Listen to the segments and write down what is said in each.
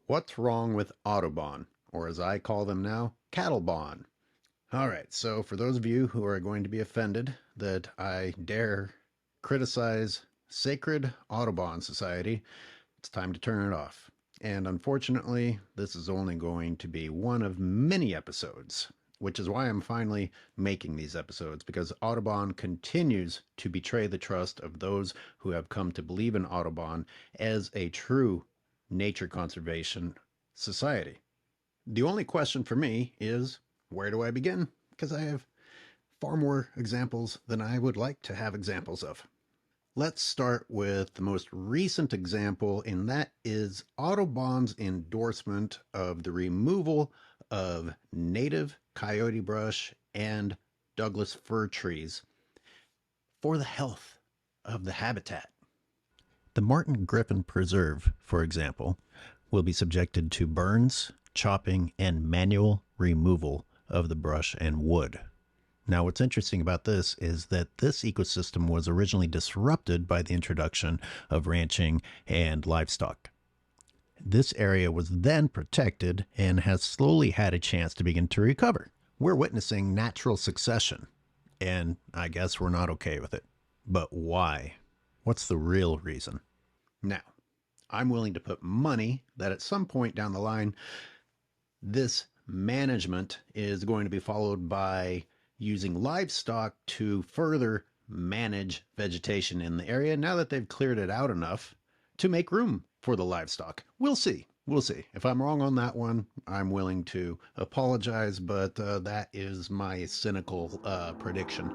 What's wrong with Audubon, or as I call them now, Cattlebon? All right, so for those of you who are going to be offended that I dare criticize Sacred Audubon Society, it's time to turn it off. And unfortunately, this is only going to be one of many episodes, which is why I'm finally making these episodes, because Audubon continues to betray the trust of those who have come to believe in Audubon as a true nature conservation society. The only question for me is, where do I begin? Because I have far more examples than I would like to have examples of. Let's start with the most recent example, and that is Audubon's endorsement of the removal of native coyote brush and Douglas fir trees for the health of the habitat. The Martin Griffin Preserve, for example, will be subjected to burns, chopping, and manual removal of the brush and wood. Now, what's interesting about this is that this ecosystem was originally disrupted by the introduction of ranching and livestock. This area was then protected and has slowly had a chance to begin to recover. We're witnessing natural succession, and I guess we're not okay with it. But why? What's the real reason? Now, I'm willing to put money that at some point down the line, this management is going to be followed by using livestock to further manage vegetation in the area now that they've cleared it out enough to make room for the livestock. We'll see. We'll see. If I'm wrong on that one, I'm willing to apologize, but that is my cynical prediction.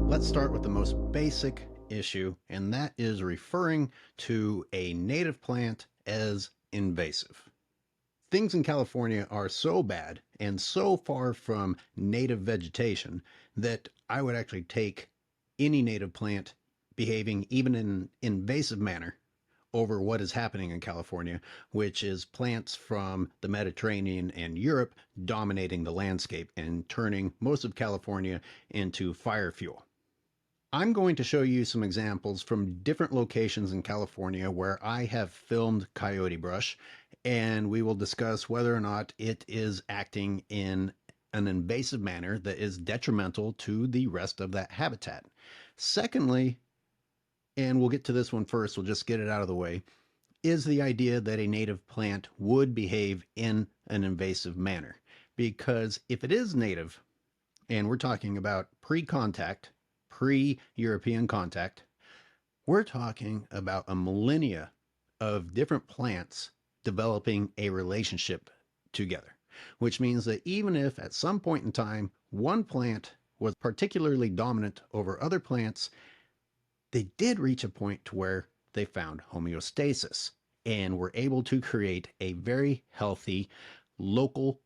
Let's start with the most basic issue, and that is referring to a native plant as invasive. Things in California are so bad and so far from native vegetation that I would actually take any native plant behaving even in an invasive manner over what is happening in California, which is plants from the Mediterranean and Europe dominating the landscape and turning most of California into fire fuel. I'm going to show you some examples from different locations in California where I have filmed coyote brush, and we will discuss whether or not it is acting in an invasive manner that is detrimental to the rest of that habitat. Secondly, and we'll get to this one first, we'll just get it out of the way, is the idea that a native plant would behave in an invasive manner. Because if it is native, and we're talking about pre-contact, pre-European contact, we're talking about a millennia of different plants developing a relationship together, which means that even if at some point in time one plant was particularly dominant over other plants, they did reach a point to where they found homeostasis and were able to create a very healthy local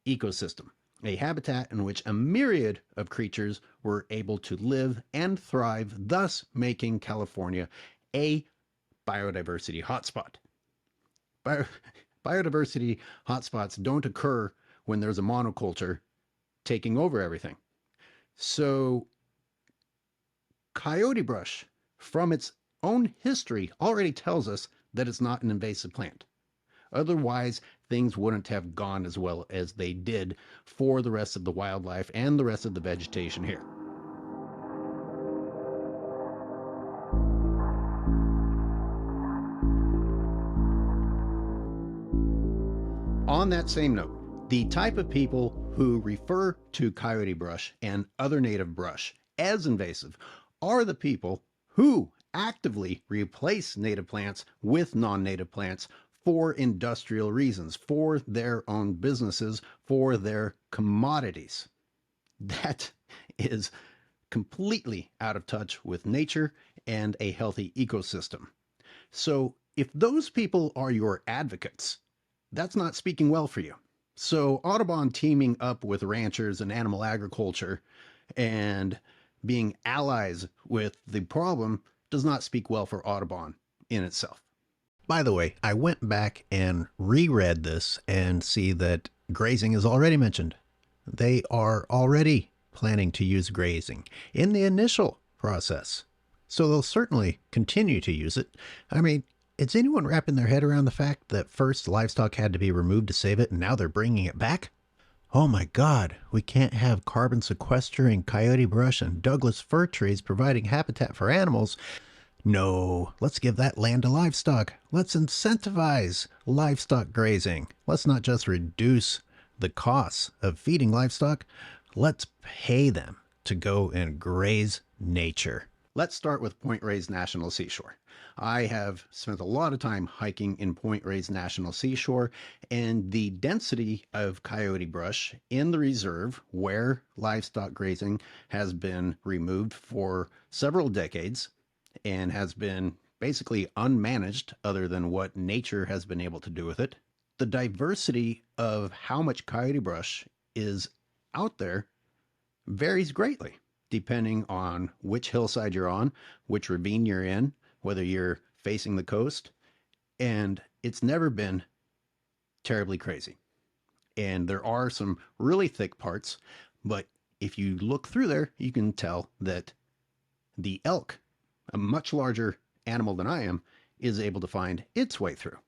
ecosystem, a habitat in which a myriad of creatures were able to live and thrive, thus making California a biodiversity hotspot. Biodiversity hotspots don't occur when there's a monoculture taking over everything. So coyote brush, from its own history, already tells us that it's not an invasive plant. Otherwise, things wouldn't have gone as well as they did for the rest of the wildlife and the rest of the vegetation here. On that same note, the type of people who refer to coyote brush and other native brush as invasive are the people who actively replace native plants with non-native plants for industrial reasons, for their own businesses, for their commodities. That is completely out of touch with nature and a healthy ecosystem. So if those people are your advocates, that's not speaking well for you. So Audubon teaming up with ranchers and animal agriculture and being allies with the problem does not speak well for Audubon in itself. By the way, I went back and reread this and see that grazing is already mentioned. They are already planning to use grazing in the initial process. So they'll certainly continue to use it. I mean, is anyone wrapping their head around the fact that first livestock had to be removed to save it and now they're bringing it back? Oh my God, we can't have carbon sequestering coyote brush and Douglas fir trees providing habitat for animals. No, let's give that land to livestock. Let's incentivize livestock grazing. Let's not just reduce the costs of feeding livestock. Let's pay them to go and graze nature. Let's start with Point Reyes National Seashore. I have spent a lot of time hiking in Point Reyes National Seashore, and the density of coyote brush in the reserve where livestock grazing has been removed for several decades and has been basically unmanaged other than what nature has been able to do with it. The diversity of how much coyote brush is out there varies greatly depending on which hillside you're on, which ravine you're in, whether you're facing the coast, and it's never been terribly crazy. And there are some really thick parts, but if you look through there, you can tell that the elk, a much larger animal than I am, is able to find its way through.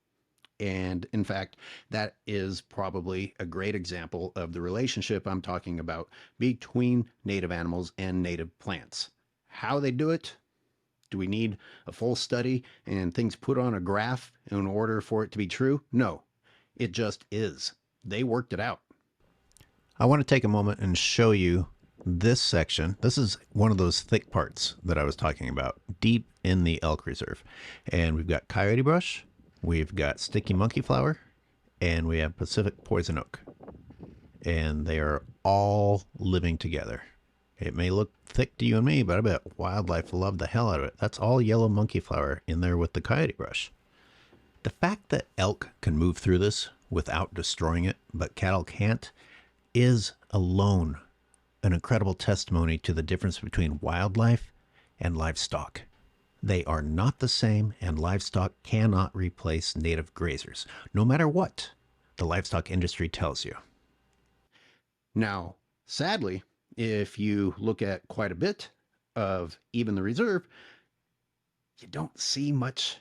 And in fact, that is probably a great example of the relationship I'm talking about between native animals and native plants. How they do it? Do we need a full study and things put on a graph in order for it to be true? No, it just is. They worked it out. I want to take a moment and show you this section. This is one of those thick parts that I was talking about, deep in the elk reserve. And we've got coyote brush, we've got sticky monkey flower, and we have Pacific poison oak. And they are all living together. It may look thick to you and me, but I bet wildlife love the hell out of it. That's all yellow monkey flower in there with the coyote brush. The fact that elk can move through this without destroying it, but cattle can't, is alone an incredible testimony to the difference between wildlife and livestock. They are not the same, and livestock cannot replace native grazers, no matter what the livestock industry tells you. Now, sadly, if you look at quite a bit of even the reserve, you don't see much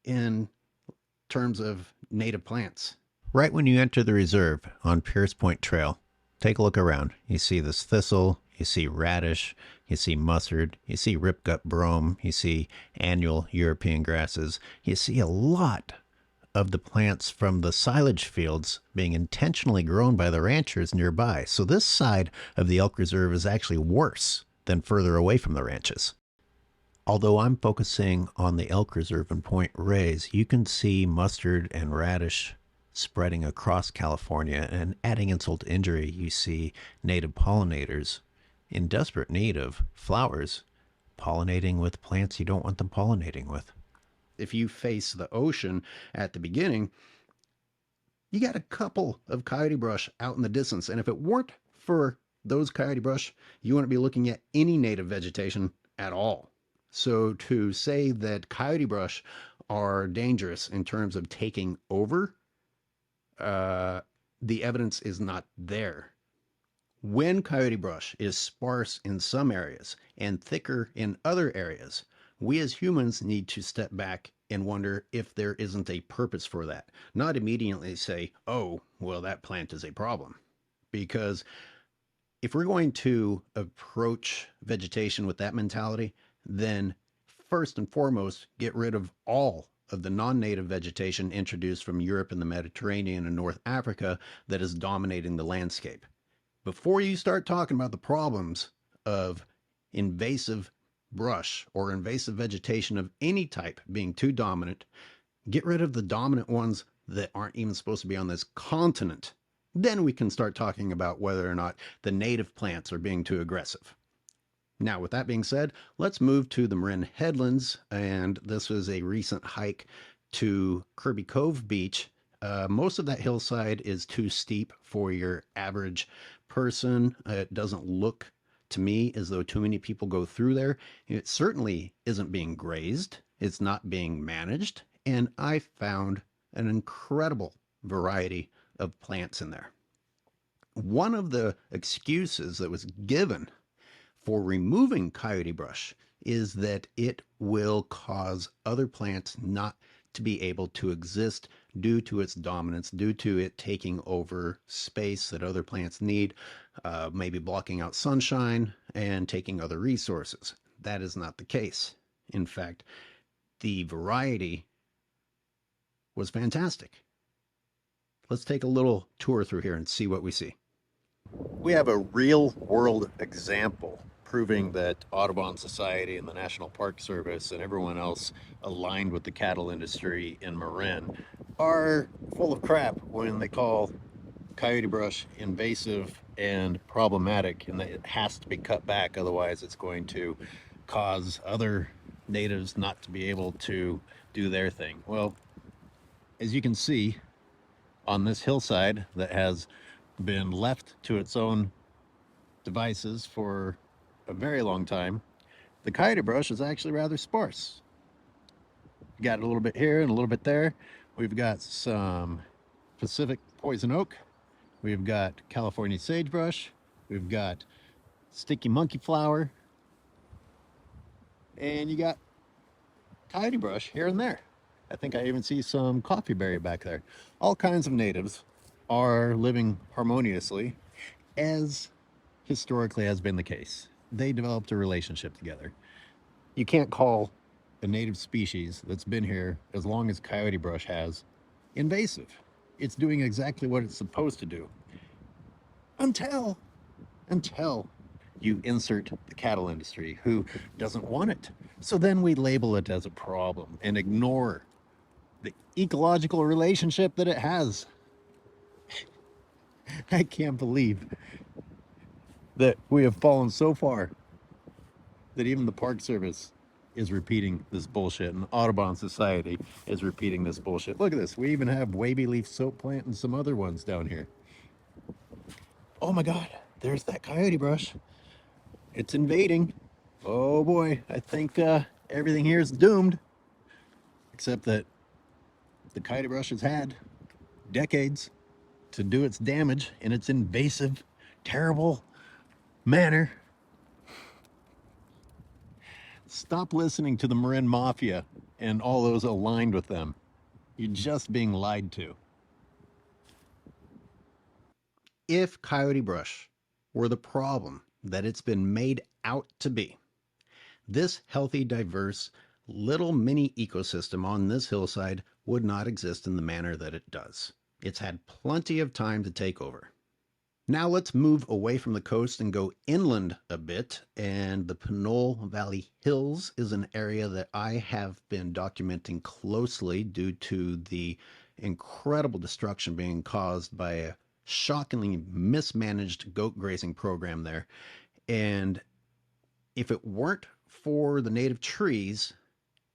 in terms of native plants. Right when you enter the reserve on Pierce Point Trail, take a look around. You see this thistle, you see radish, you see mustard, you see ripgut brome, you see annual European grasses. You see a lot of the plants from the silage fields being intentionally grown by the ranchers nearby. So this side of the elk reserve is actually worse than further away from the ranches. Although I'm focusing on the elk reserve in Point Reyes, you can see mustard and radish spreading across California, and adding insult to injury, you see native pollinators in desperate need of flowers pollinating with plants you don't want them pollinating with. If you face the ocean at the beginning, you got a couple of coyote brush out in the distance, and if it weren't for those coyote brush, you wouldn't be looking at any native vegetation at all. So to say that coyote brush are dangerous in terms of taking over, the evidence is not there. When coyote brush is sparse in some areas and thicker in other areas, we as humans need to step back and wonder if there isn't a purpose for that. Not immediately say, oh, well, that plant is a problem. Because if we're going to approach vegetation with that mentality, then first and foremost, get rid of all of the non-native vegetation introduced from Europe and the Mediterranean and North Africa that is dominating the landscape. Before you start talking about the problems of invasive brush or invasive vegetation of any type being too dominant, get rid of the dominant ones that aren't even supposed to be on this continent. Then we can start talking about whether or not the native plants are being too aggressive. Now, with that being said, let's move to the Marin Headlands, and this was a recent hike to Kirby Cove Beach. Most of that hillside is too steep for your average person. It doesn't look to me as though too many people go through there. It certainly isn't being grazed. It's not being managed, and I found an incredible variety of plants in there. One of the excuses that was given for removing coyote brush is that it will cause other plants not to be able to exist due to its dominance, due to it taking over space that other plants need, maybe blocking out sunshine and taking other resources. That is not the case. In fact, the variety was fantastic. Let's take a little tour through here and see what we see. We have a real world example proving that Audubon Society and the National Park Service and everyone else aligned with the cattle industry in Marin are full of crap when they call coyote brush invasive and problematic, and that it has to be cut back, otherwise it's going to cause other natives not to be able to do their thing. Well, as you can see on this hillside that has been left to its own devices for a very long time, the coyote brush is actually rather sparse. You got a little bit here and a little bit there. We've got some Pacific poison oak. We've got California sagebrush. We've got sticky monkey flower. And you got coyote brush here and there. I think I even see some coffeeberry back there. All kinds of natives are living harmoniously, as historically has been the case. They developed a relationship together. You can't call a native species that's been here as long as coyote brush has invasive. It's doing exactly what it's supposed to do. Until you insert the cattle industry, who doesn't want it. So then we label it as a problem and ignore the ecological relationship that it has. I can't believe that we have fallen so far that even the Park Service is repeating this bullshit, and Audubon Society is repeating this bullshit. Look at this. We even have wavy leaf soap plant and some other ones down here. Oh my God, there's that coyote brush. It's invading. Oh boy, I think everything here is doomed. Except that the coyote brush has had decades to do its damage in its invasive, terrible manner. Stop listening to the Marin Mafia and all those aligned with them. You're just being lied to. If coyote brush were the problem that it's been made out to be, this healthy, diverse, little mini ecosystem on this hillside would not exist in the manner that it does. It's had plenty of time to take over. Now let's move away from the coast and go inland a bit, and the Pinole Valley Hills is an area that I have been documenting closely due to the incredible destruction being caused by a shockingly mismanaged goat grazing program there. And if it weren't for the native trees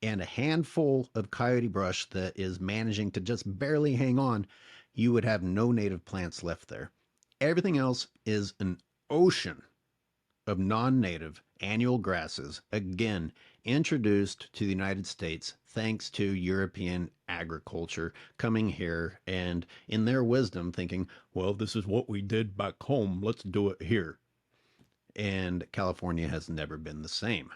and a handful of coyote brush that is managing to just barely hang on, you would have no native plants left there. Everything else is an ocean of non-native annual grasses, again, introduced to the United States thanks to European agriculture coming here and, in their wisdom, thinking, well, this is what we did back home, let's do it here. And California has never been the same.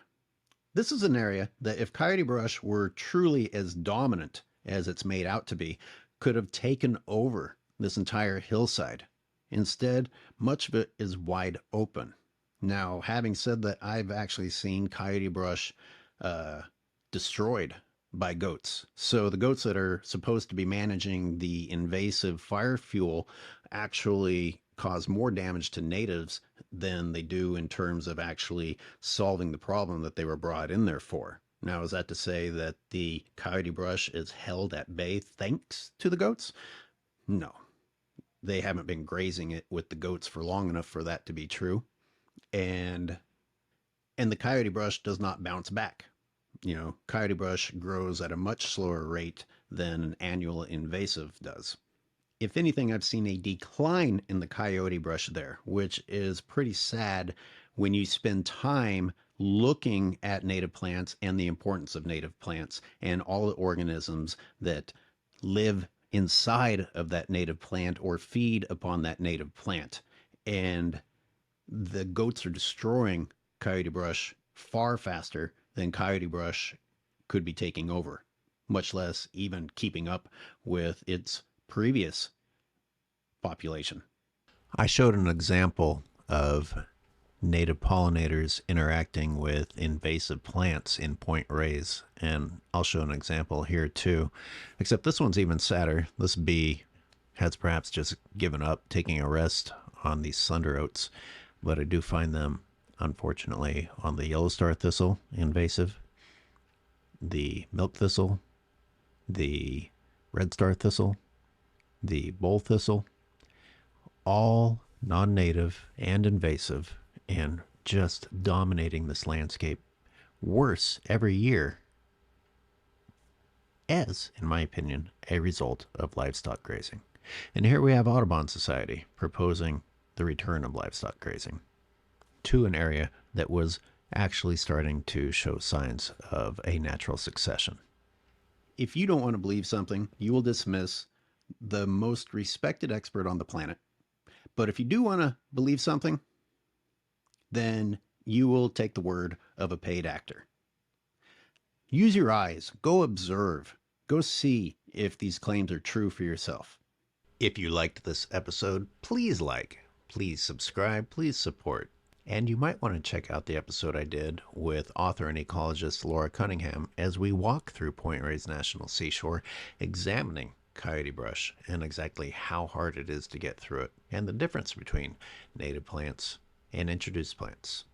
This is an area that, if coyote brush were truly as dominant as it's made out to be, could have taken over this entire hillside. Instead, much of it is wide open. Now, having said that, I've actually seen coyote brush destroyed by goats. So the goats that are supposed to be managing the invasive fire fuel actually cause more damage to natives than they do in terms of actually solving the problem that they were brought in there for. Now, is that to say that the coyote brush is held at bay thanks to the goats? No. They haven't been grazing it with the goats for long enough for that to be true. And the coyote brush does not bounce back. You know, coyote brush grows at a much slower rate than an annual invasive does. If anything, I've seen a decline in the coyote brush there, which is pretty sad when you spend time looking at native plants and the importance of native plants and all the organisms that live inside of that native plant or feed upon that native plant. and the goats are destroying coyote brush far faster than coyote brush could be taking over, much less even keeping up with its previous population. I showed an example of native pollinators interacting with invasive plants in Point Reyes, and I'll show an example here too, except this one's even sadder. This bee has perhaps just given up, taking a rest on these slender oats, but I do find them, unfortunately, on the yellow star thistle, invasive, the milk thistle, the red star thistle, the bowl thistle, all non-native and invasive, and just dominating this landscape worse every year as, in my opinion, a result of livestock grazing. And here we have Audubon Society proposing the return of livestock grazing to an area that was actually starting to show signs of a natural succession. If you don't want to believe something, you will dismiss the most respected expert on the planet. But if you do want to believe something, then you will take the word of a paid actor. Use your eyes. Go observe. Go see if these claims are true for yourself. If you liked this episode, please like, please subscribe, please support. And you might want to check out the episode I did with author and ecologist Laura Cunningham as we walk through Point Reyes National Seashore, examining coyote brush and exactly how hard it is to get through it, and the difference between native plants and introduced plants.